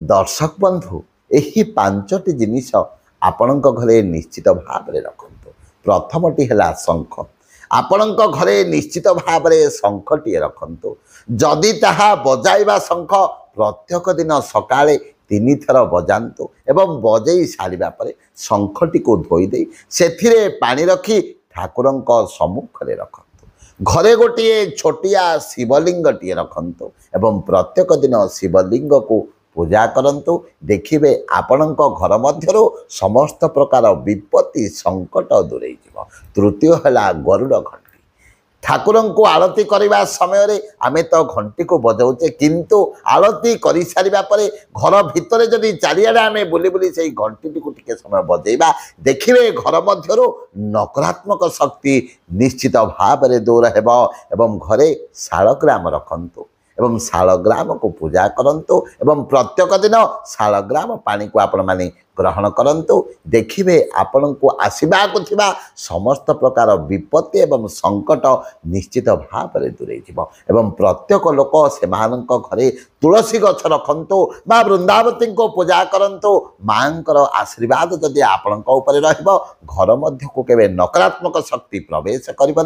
दर्शक बंधु यही पांचटी जिनिस आपणक घरे निश्चित भाव रखु। प्रथमटी है शंख। आपणक घरे निश्चित भाव शंखटी रखु। जदि ताहा बजाइबा शंख प्रत्येक दिन सकाळे 3 थर बजातु एवं बजई सारिबा परे शंखटी को धोईदे से पानी रखी ठाकुर सम्मुख में रखु। घरे गोटे छोटिया शिवलिंगटी रखु एवं प्रत्येक दिन शिवलिंग को पूजा करंतु। देखिबे आपणक घर मध्यरो समस्त प्रकार विपत्ति संकट दूरे जीव। तृतीय है गरुड़ घंटी। ठाकुर को आरती करने समय आमे तो घंटी को बजाऊे किंतु आरती कर सारा पर घर भितर जदि चारिआडे आमे बुली बुली से घंटी को टिके समय बजेबा देखिए घर मध्यरो नकारात्मक शक्ति निश्चित भाव में दूर हेबो। एवं घरे शालग्राम रखंतु एवं शालग्राम को पूजा करंतु एवं प्रत्येक दिन शालग्राम पानी को आपण माने ग्रहण करंतु। देखिबे आपण को आसीबा को थिबा समस्त प्रकार विपत्ति एवं संकट निश्चित भाव में दूरे जीव। एवं प्रत्येक लोक से घरे तुलसी गछ रखंतु बा वृंदावती को पूजा करंतु। मांकर आशीर्वाद जदि आपण ऊपर रहिबो घर मध्य को केबे नकारात्मक शक्ति प्रवेश करिबो।